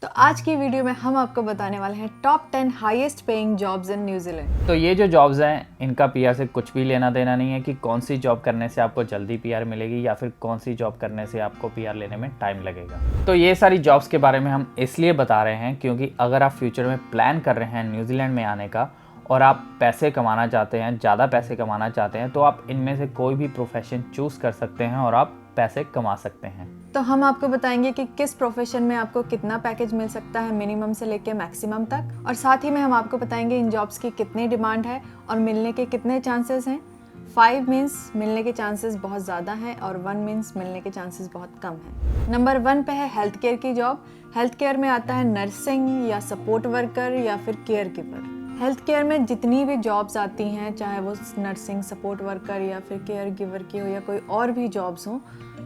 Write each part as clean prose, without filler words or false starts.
तो आज की वीडियो में हम आपको बताने वाले हैं top 10 highest paying jobs in New Zealand. तो ये जो जॉब्स हैं इनका पीआर से कुछ भी लेना देना नहीं है कि कौन सी जॉब करने से आपको जल्दी पीआर मिलेगी या फिर कौन सी जॉब करने से आपको पीआर लेने में टाइम लगेगा। तो ये सारी जॉब्स के बारे में हम इसलिए बता रहे हैं क्योंकि अगर आप फ्यूचर में प्लान कर रहे हैं न्यूजीलैंड में आने का और आप पैसे कमाना चाहते हैं, ज़्यादा पैसे कमाना चाहते हैं, तो आप इनमें से कोई भी प्रोफेशन चूज़ कर सकते हैं और आप पैसे कमा सकते हैं। तो हम आपको बताएंगे कि किस प्रोफेशन में आपको कितना पैकेज मिल सकता है मिनिमम से लेकर मैक्सिमम तक, और साथ ही में हम आपको बताएंगे इन जॉब्स की कितनी डिमांड है और मिलने के कितने चांसेस हैं। 5 मीन्स मिलने के चांसेस बहुत ज़्यादा हैं और 1 मीन्स मिलने के चांसेस बहुत कम हैं। नंबर 1 पे है हेल्थ केयर की जॉब। हेल्थ केयर में आता है नर्सिंग या सपोर्ट वर्कर या फिर केयर गिवर। हेल्थ केयर में जितनी भी जॉब्स आती हैं, चाहे वो नर्सिंग, सपोर्ट वर्कर या फिर केयर गिवर की हो या कोई और भी जॉब्स हों,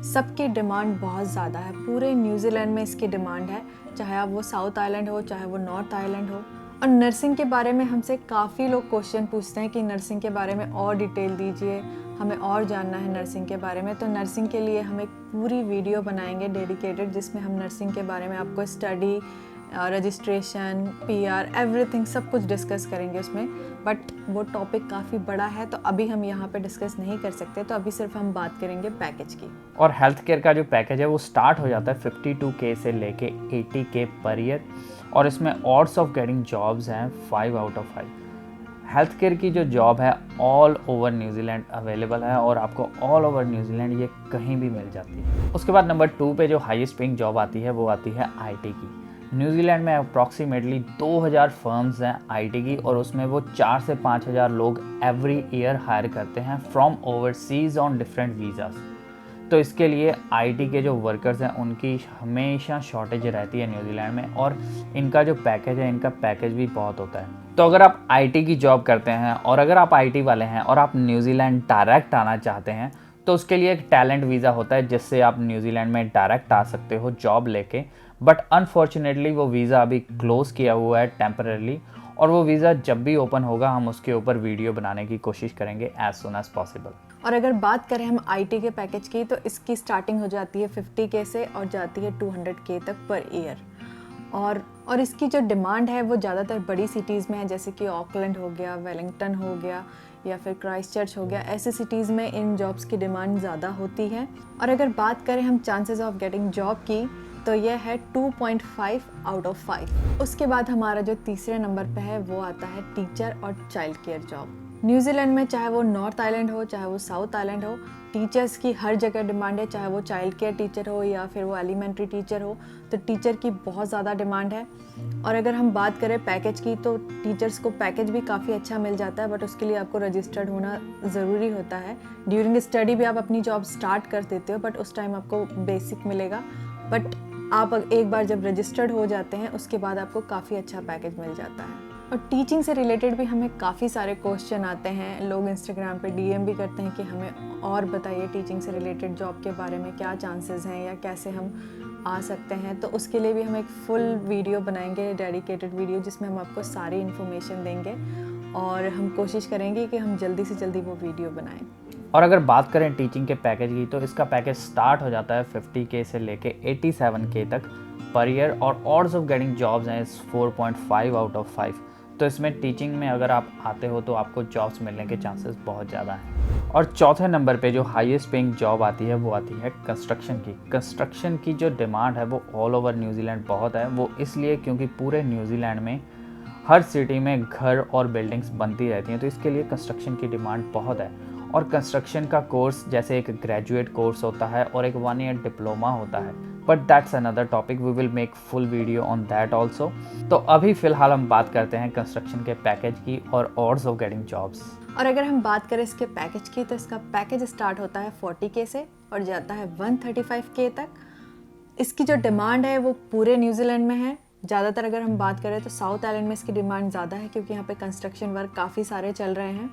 सबकी डिमांड बहुत ज़्यादा है। पूरे न्यूजीलैंड में इसकी डिमांड है, चाहे आप वो साउथ आइलैंड हो चाहे वो नॉर्थ आइलैंड हो। और नर्सिंग के बारे में हमसे काफ़ी लोग क्वेश्चन पूछते हैं कि नर्सिंग के बारे में और डिटेल दीजिए, हमें और जानना है नर्सिंग के बारे में। तो नर्सिंग के लिए हम एक पूरी वीडियो बनाएंगे डेडिकेटेड, जिसमें हम नर्सिंग के बारे में आपको स्टडी, रजिस्ट्रेशन, पीआर, एवरीथिंग सब कुछ डिस्कस करेंगे उसमें। बट वो टॉपिक काफ़ी बड़ा है तो अभी हम यहाँ पे डिस्कस नहीं कर सकते, तो अभी सिर्फ हम बात करेंगे पैकेज की। और हेल्थ केयर का जो पैकेज है वो स्टार्ट हो जाता है 52K से लेके 80K पर ईयर, और इसमें ऑड्स ऑफ गेटिंग जॉब्स हैं 5 आउट ऑफ 5। हेल्थ केयर की जो जॉब है ऑल ओवर न्यूजीलैंड अवेलेबल है और आपको ऑल ओवर न्यूजीलैंड ये कहीं भी मिल जाती है। उसके बाद नंबर 2 पे जो हाईएस्ट पेइंग जॉब आती है वो आती है आईटी की। न्यूजीलैंड में अप्रॉक्सीमेटली 2000 फर्म्स हैं आईटी की, और उसमें वो 4 से 5000 लोग एवरी ईयर हायर करते हैं from overseas on different visas. तो इसके लिए आईटी के जो वर्कर्स हैं उनकी हमेशा शॉर्टेज रहती है न्यूजीलैंड में, और इनका जो पैकेज है इनका पैकेज भी बहुत होता है। तो अगर आप आईटी की जॉब करते हैं और अगर आप आईटी वाले हैं और आप न्यूजीलैंड डायरेक्ट आना चाहते हैं तो उसके लिए एक टैलेंट वीज़ा होता है जिससे आप न्यूजीलैंड में डायरेक्ट आ सकते हो जॉब लेके। बट अनफॉर्चुनेटली वो वीज़ा अभी क्लोज़ किया हुआ है टेम्पररी, और वो वीज़ा जब भी ओपन होगा हम उसके ऊपर वीडियो बनाने की कोशिश करेंगे एज सुन एज पॉसिबल। और अगर बात करें हम आईटी के पैकेज की, तो इसकी स्टार्टिंग हो जाती है 50K से और जाती है 200K तक पर ईयर। और इसकी जो डिमांड है वो ज़्यादातर बड़ी सिटीज़ में है, जैसे कि ऑकलैंड हो गया, वेलिंगटन हो गया या फिर क्राइस्टचर्च हो गया। ऐसे सिटीज़ में इन जॉब्स की डिमांड ज़्यादा होती है। और अगर बात करें हम चांसेस ऑफ गेटिंग जॉब की, तो यह है 2.5 आउट ऑफ 5। उसके बाद हमारा जो तीसरे नंबर पे है वो आता है टीचर और चाइल्ड केयर जॉब। न्यूजीलैंड में चाहे वो नॉर्थ आइलैंड हो चाहे वो साउथ आइलैंड हो, टीचर्स की हर जगह डिमांड है। चाहे वो चाइल्ड केयर टीचर हो या फिर वो एलिमेंट्री टीचर हो, तो टीचर की बहुत ज़्यादा डिमांड है। और अगर हम बात करें पैकेज की, तो टीचर्स को पैकेज भी काफ़ी अच्छा मिल जाता है, बट उसके लिए आपको रजिस्टर्ड होना ज़रूरी होता है। ड्यूरिंग स्टडी भी आप अपनी जॉब स्टार्ट कर देते हो, बट उस टाइम आपको बेसिक मिलेगा। बट आप एक बार जब रजिस्टर्ड हो जाते हैं उसके बाद आपको काफ़ी अच्छा पैकेज मिल जाता है। और टीचिंग से रिलेटेड भी हमें काफ़ी सारे क्वेश्चन आते हैं, लोग इंस्टाग्राम पे डीएम भी करते हैं कि हमें और बताइए टीचिंग से रिलेटेड जॉब के बारे में, क्या चांसेस हैं या कैसे हम आ सकते हैं। तो उसके लिए भी हम एक फुल वीडियो बनाएंगे, डेडिकेटेड वीडियो, जिसमें हम आपको सारी इन्फॉर्मेशन देंगे और हम कोशिश करेंगे कि हम जल्दी से जल्दी वो वीडियो बनाएं। और अगर बात करें टीचिंग के पैकेज की, तो इसका पैकेज स्टार्ट हो जाता है 50K से लेके 87K तक पर ईयर, और ऑड्स ऑफ गेटिंग जॉब्स हैं 4.5 आउट ऑफ 5। तो इसमें टीचिंग में अगर आप आते हो तो आपको जॉब्स मिलने के चांसेस बहुत ज़्यादा हैं। और चौथे नंबर पे जो हाईएस्ट पेइंग जॉब आती है वो आती है कंस्ट्रक्शन की। कंस्ट्रक्शन की जो डिमांड है वो ऑल ओवर न्यूजीलैंड बहुत है। वो इसलिए क्योंकि पूरे न्यूजीलैंड में हर सिटी में घर और बिल्डिंग्स बनती रहती हैं, तो इसके लिए कंस्ट्रक्शन की डिमांड बहुत है। और कंस्ट्रक्शन का कोर्स जैसे एक ग्रेजुएट कोर्स होता है और एक 1 ईयर डिप्लोमा होता है, but that's another topic, we will make full video on that also. तो अभी फ़िलहाल हम बात करते हैं कंस्ट्रक्शन के पैकेज की और ऑड्स ऑफ गेटिंग जॉब्स। और अगर हम बात करें इसके पैकेज की, तो इसका पैकेज स्टार्ट होता है 40K से और जाता है 135K तक। इसकी जो डिमांड है वो पूरे न्यूजीलैंड में है। ज़्यादातर अगर हम बात करें तो साउथ आइलैंड में इसकी डिमांड ज़्यादा है, क्योंकि यहाँ पे कंस्ट्रक्शन वर्क काफ़ी सारे चल रहे हैं।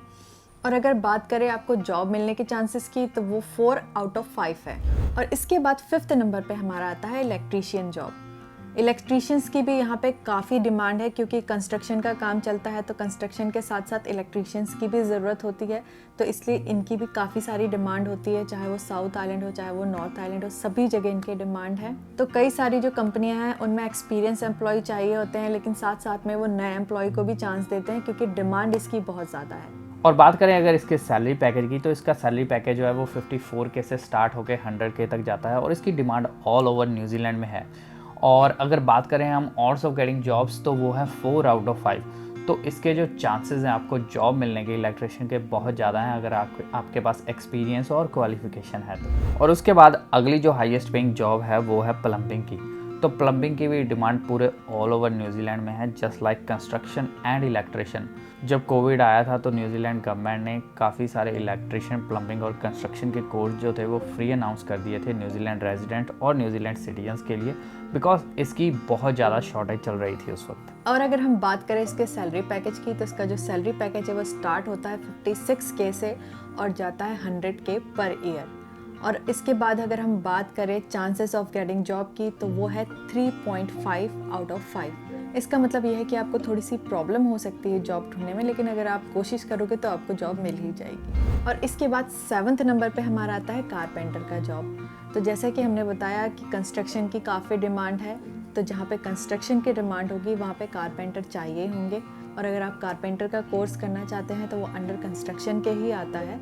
और अगर बात करें आपको जॉब मिलने के चांसेस की, तो वो 4 आउट ऑफ 5 है। और इसके बाद 5th नंबर पे हमारा आता है इलेक्ट्रीशियन जॉब। इलेक्ट्रीशियंस की भी यहाँ पे काफ़ी डिमांड है, क्योंकि कंस्ट्रक्शन का काम चलता है तो कंस्ट्रक्शन के साथ साथ इलेक्ट्रीशियंस की भी ज़रूरत होती है, तो इसलिए इनकी भी काफ़ी सारी डिमांड होती है, चाहे वो साउथ आइलैंड हो चाहे वो नॉर्थ आइलैंड हो, सभी जगह इनकी डिमांड है। तो कई सारी जो कंपनियां हैं उनमें एक्सपीरियंस एम्प्लॉय चाहिए होते हैं, लेकिन साथ साथ में वो नए एम्प्लॉय को भी चांस देते हैं, क्योंकि डिमांड इसकी बहुत ज़्यादा है। और बात करें अगर इसके सैलरी पैकेज की, तो इसका सैलरी पैकेज जो है वो 54K से स्टार्ट होकर 100K तक जाता है और इसकी डिमांड ऑल ओवर न्यूजीलैंड में है। और अगर बात करें हम ऑड्स ऑफ गेटिंग जॉब्स, तो वो है 4 आउट ऑफ 5। तो इसके जो चांसेस हैं आपको जॉब मिलने के इलेक्ट्रिशियन के बहुत ज़्यादा हैं, अगर आपके पास एक्सपीरियंस और क्वालिफिकेशन है तो। और उसके बाद अगली जो हाईएस्ट पेइंग जॉब है वो है प्लम्बिंग की। तो प्लम्बिंग की भी डिमांड पूरे ऑल ओवर न्यूजीलैंड में है, just like construction and electrician. जब कोविड आया था तो न्यूजीलैंड गवर्नमेंट ने काफ़ी सारे इलेक्ट्रिशियन, प्लम्बिंग और कंस्ट्रक्शन के कोर्स जो थे वो फ्री अनाउंस कर दिए थे न्यूजीलैंड रेजिडेंट और न्यूजीलैंड सिटीजन्स के लिए, बिकॉज इसकी बहुत ज़्यादा शॉर्टेज चल रही थी उस वक्त। और अगर हम बात करें इसके सैलरी पैकेज की, तो इसका जो सैलरी पैकेज है वो स्टार्ट होता है 56K से और जाता है 100K पर ईयर। और इसके बाद अगर हम बात करें चांसेस ऑफ गेटिंग जॉब की, तो वो है 3.5 आउट ऑफ 5। इसका मतलब ये है कि आपको थोड़ी सी प्रॉब्लम हो सकती है जॉब ढूंढने में, लेकिन अगर आप कोशिश करोगे तो आपको जॉब मिल ही जाएगी। और इसके बाद 7th नंबर पे हमारा आता है कारपेंटर का जॉब। तो जैसा कि हमने बताया कि कंस्ट्रक्शन की काफ़ी डिमांड है, तो जहाँ पे कंस्ट्रक्शन की डिमांड होगी वहाँ पे कारपेंटर चाहिए होंगे। और अगर आप कारपेंटर का कोर्स करना चाहते हैं तो वो अंडर कंस्ट्रक्शन के ही आता है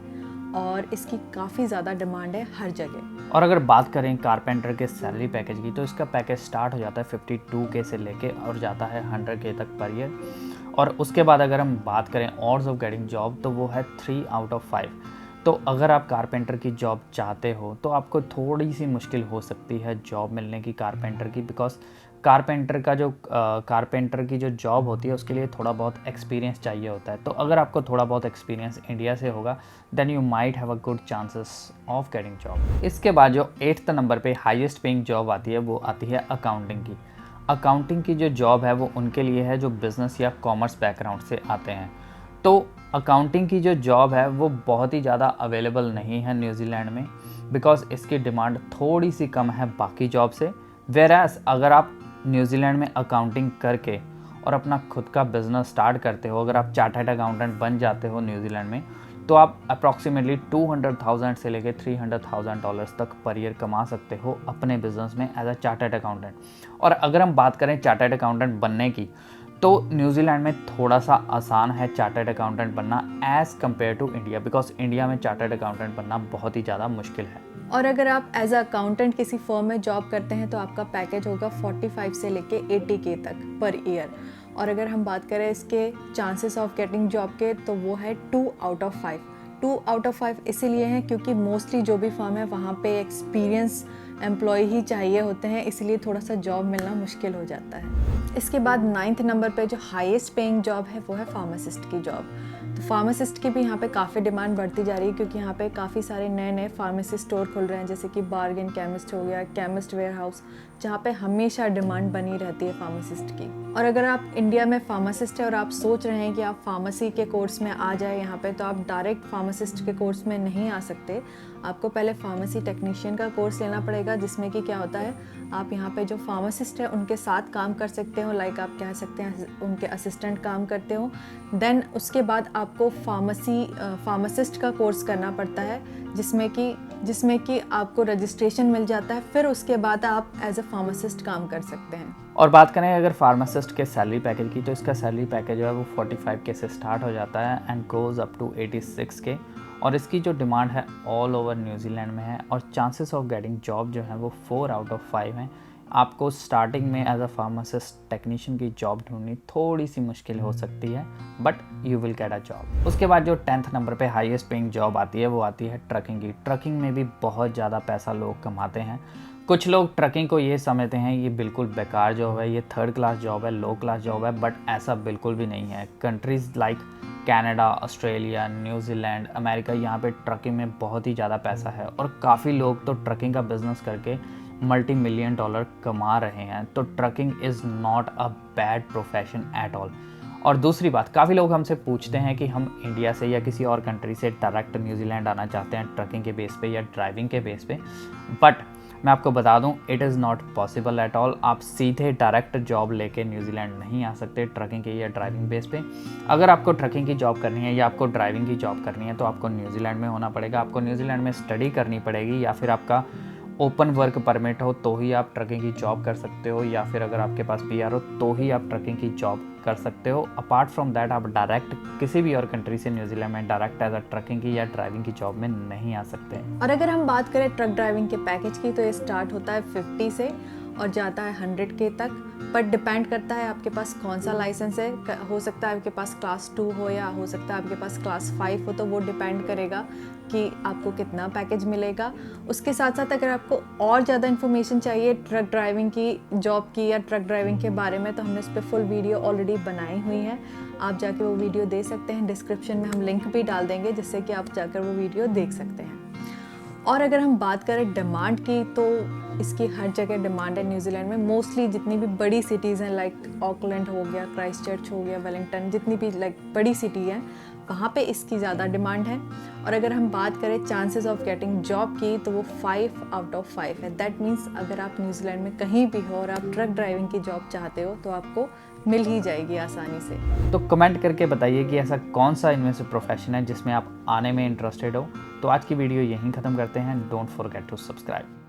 और इसकी काफ़ी ज़्यादा डिमांड है हर जगह। और अगर बात करें कारपेंटर के सैलरी पैकेज की, तो इसका पैकेज स्टार्ट हो जाता है 52K से लेके और जाता है 100K तक पर ईयर। और उसके बाद अगर हम बात करें ऑड्स ऑफ गेटिंग जॉब, तो वो है 3 आउट ऑफ 5। तो अगर आप कारपेंटर की जॉब चाहते हो तो आपको थोड़ी सी मुश्किल हो सकती है जॉब मिलने की कारपेंटर की, बिकॉज कारपेंटर की जो जॉब होती है उसके लिए थोड़ा बहुत एक्सपीरियंस चाहिए होता है। तो अगर आपको थोड़ा बहुत एक्सपीरियंस इंडिया से होगा then you might have a good chances of getting job. इसके बाद जो 8th नंबर पे हाईएस्ट पेइंग जॉब आती है वो आती है अकाउंटिंग की। अकाउंटिंग की जो जॉब है वो उनके लिए है जो बिज़नेस या कॉमर्स बैकग्राउंड से आते हैं। तो अकाउंटिंग की जो जॉब है वो बहुत ही ज़्यादा अवेलेबल नहीं है न्यूजीलैंड में, बिकॉज इसकी डिमांड थोड़ी सी कम है बाकी जॉब से। वेरास अगर आप न्यूजीलैंड में अकाउंटिंग करके और अपना खुद का बिजनेस स्टार्ट करते हो, अगर आप चार्टर्ड अकाउंटेंट बन जाते हो न्यूजीलैंड में, तो आप अप्रॉक्सीमेटली 200,000 से लेकर $300,000 तक पर ईयर कमा सकते हो अपने बिजनेस में एज अ चार्टर्ड अकाउंटेंट। और अगर हम बात करें चार्टर्ड अकाउंटेंट बनने की, तो न्यूजीलैंड में थोड़ा सा आसान है चार्टर्ड अकाउंटेंट बनना as compare to India, because India में चार्टर्ड अकाउंटेंट बनना बहुत ही ज़्यादा मुश्किल है। और अगर आप एज अ अकाउंटेंट किसी फर्म में जॉब करते हैं तो आपका पैकेज होगा 45 से लेके 80K तक पर ईयर। और अगर हम बात करें इसके चांसेस ऑफ गेटिंग जॉब के, तो वो है 2 आउट ऑफ 5। 2 आउट ऑफ 5 इसीलिए हैं क्योंकि मोस्टली जो भी फर्म है वहाँ पे एक्सपीरियंस एम्प्लॉय ही चाहिए होते हैं, इसलिए थोड़ा सा जॉब मिलना मुश्किल हो जाता है। इसके बाद 9th नंबर पे जो हाईएस्ट पेइंग जॉब है वो है फार्मासिस्ट की जॉब। तो फार्मासिस्ट की भी यहाँ पे काफ़ी डिमांड बढ़ती जा रही है, क्योंकि यहाँ पे काफ़ी सारे नए नए फार्मेसी स्टोर खुल रहे हैं, जैसे कि बार्गेन केमिस्ट हो गया, केमिस्ट वेयर हाउस, जहाँ पे हमेशा डिमांड बनी रहती है फार्मासिस्ट की। और अगर आप इंडिया में फार्मासिस्ट है और आप सोच रहे हैं कि आप फार्मेसी के कोर्स में आ जाए यहाँ पे, तो आप डायरेक्ट फार्मासिस्ट के कोर्स में नहीं आ सकते। आपको पहले फार्मेसी टेक्नीशियन का कोर्स लेना पड़ेगा, जिसमें कि क्या होता है, आप यहाँ पे जो फार्मासिस्ट है उनके साथ काम कर सकते हो, लाइक आप कह सकते हैं उनके असिस्टेंट काम करते हो। देन उसके बाद आपको फार्मासिस्ट का कोर्स करना पड़ता है, जिसमें कि आपको रजिस्ट्रेशन मिल जाता है, फिर उसके बाद आप एज अ फार्मासिस्ट काम कर सकते हैं। और बात करें अगर फार्मासिस्ट के सैलरी पैकेज की, तो इसका सैलरी पैकेज जो है वो 45K से स्टार्ट हो जाता है and goes up to 86K। और इसकी जो डिमांड है ऑल ओवर न्यूजीलैंड में है और चांसेस ऑफ गेटिंग जॉब जो है वो 4 आउट ऑफ 5 हैं। आपको स्टार्टिंग में एज अ फार्मासिस्ट टेक्नीशियन की जॉब ढूंढनी थोड़ी सी मुश्किल हो सकती है, but you will get a job. उसके बाद जो 10th नंबर पे हाईएस्ट पेइंग जॉब आती है वो आती है ट्रकिंग की। ट्रकिंग में भी बहुत ज़्यादा पैसा लोग कमाते हैं। कुछ लोग ट्रकिंग को ये समझते हैं ये बिल्कुल बेकार जॉब है, ये 3rd क्लास जॉब है, लो क्लास जॉब है, बट ऐसा बिल्कुल भी नहीं है। Countries like Canada, Australia, New Zealand, America, यहाँ पे ट्रकिंग में बहुत ही ज़्यादा पैसा है और काफ़ी लोग तो ट्रकिंग का बिजनेस करके $multi-million कमा रहे हैं। तो trucking is not a bad profession at all. और दूसरी बात, काफ़ी लोग हमसे पूछते हैं कि हम इंडिया से या किसी और कंट्री से डायरेक्ट न्यूजीलैंड आना चाहते हैं ट्रकिंग के बेस पे या ड्राइविंग के बेस पे, बट मैं आपको बता दूं, it is not possible at all. आप सीधे डायरेक्ट जॉब लेके न्यूजीलैंड नहीं आ सकते ट्रकिंग के या ड्राइविंग बेस पे। अगर आपको ट्रकिंग की जॉब करनी है या आपको ड्राइविंग की जॉब करनी है तो आपको न्यूजीलैंड में होना पड़ेगा, आपको न्यूजीलैंड में स्टडी करनी पड़ेगी, या फिर आपका ओपन वर्क परमिट हो तो ही आप ट्रकिंग की जॉब कर सकते हो, या फिर अगर आपके पास PR हो तो ही आप ट्रकिंग की जॉब कर सकते हो। अपार्ट फ्रॉम दैट आप डायरेक्ट किसी भी और कंट्री से न्यूजीलैंड में डायरेक्ट एज अ ट्रकिंग की या ड्राइविंग की जॉब में नहीं आ सकते। और अगर हम बात करें ट्रक ड्राइविंग के पैकेज की तो ये स्टार्ट होता है 50 से और जाता है 100K तक, बट डिपेंड करता है आपके पास कौन सा लाइसेंस है। हो सकता है आपके पास क्लास 2 हो या हो सकता है आपके पास क्लास 5 हो, तो वो डिपेंड करेगा कि आपको कितना पैकेज मिलेगा। उसके साथ साथ अगर आपको और ज़्यादा इन्फॉर्मेशन चाहिए ट्रक ड्राइविंग की जॉब की या ट्रक ड्राइविंग के बारे में, तो हमने इस पर फुल वीडियो ऑलरेडी बनाई हुई है, आप जाके वो वीडियो दे सकते हैं। डिस्क्रिप्शन में हम लिंक भी डाल देंगे जिससे कि आप जाकर वो वीडियो देख सकते हैं। और अगर हम बात करें डिमांड की तो इसकी हर जगह डिमांड है न्यूजीलैंड में। मोस्टली जितनी भी बड़ी सिटीज़ हैं लाइक ऑकलैंड हो गया, क्राइस्टचर्च हो गया, वेलिंगटन, जितनी भी लाइक बड़ी सिटी हैं वहाँ पे इसकी ज़्यादा डिमांड है। और अगर हम बात करें चांसेस ऑफ गेटिंग जॉब की तो वो 5 आउट ऑफ 5 है। दैट मीन्स अगर आप न्यूजीलैंड में कहीं भी हो और आप ट्रक ड्राइविंग की जॉब चाहते हो तो आपको मिल ही जाएगी आसानी से। तो कमेंट करके बताइए कि ऐसा कौन सा इनमें से प्रोफेशन है जिसमें आप आने में इंटरेस्टेड हो। तो आज की वीडियो यहीं ख़त्म करते हैं। Don't forget to subscribe.